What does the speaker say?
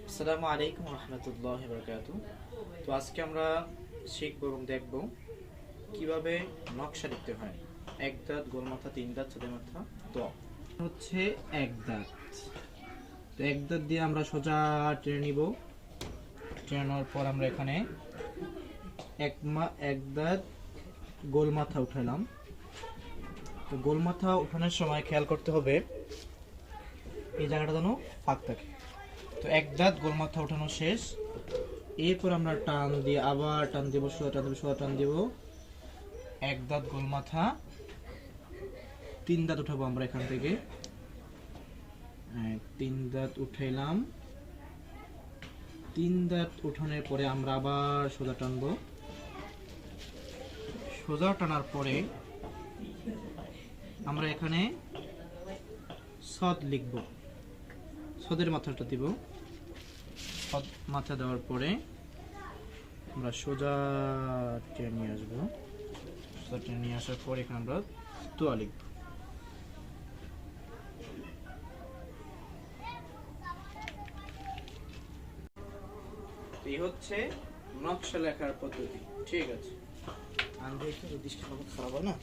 আসসালামু আলাইকুম রহমতুল্লাহ বারকাতু। তো আজকে আমরা শিখবো এবং দেখব কিভাবে নকশা লিখতে হয়। এক দাঁত, গোল মাথা, তিন দাঁত, ছোট মাথা, ত হচ্ছে এক দাঁত। তো এক দাঁত দিয়ে আমরা সোজা টেনে নিব। টেনে নেওয়ার পর আমরা এখানে এক দাঁত গোল মাথা উঠালাম। তো গোল মাথা উঠানোর সময় খেয়াল করতে হবে এই জায়গাটা যেন ফাঁক থাকে। তো এক দাঁত গোল মাথা উঠানো শেষ। এরপর আমরা টান দিয়ে আবার টান দিব, সোজা টান দিব, সোজা টান দিব। এক দাঁত গোল মাথা, তিন দাঁত উঠাবো আমরা এখান থেকে। তিন দাঁত উঠাইলাম। তিন দাঁত উঠানোর পরে আমরা আবার সোজা টানবো। সোজা টানার পরে আমরা এখানে সদ লিখব। সদের মাথাটা দিব। সদ মাথা দেওয়ার পরে আমরা সোজা টেনে নিয়ে আসবো। সোজা টেনে নিয়ে আসার পর এখানে আমরা তোয়া লিখব। এই হচ্ছে নকশা লেখার পদ্ধতি। ঠিক আছে, আমি দেখি দৃষ্টি খারাপ হয় না।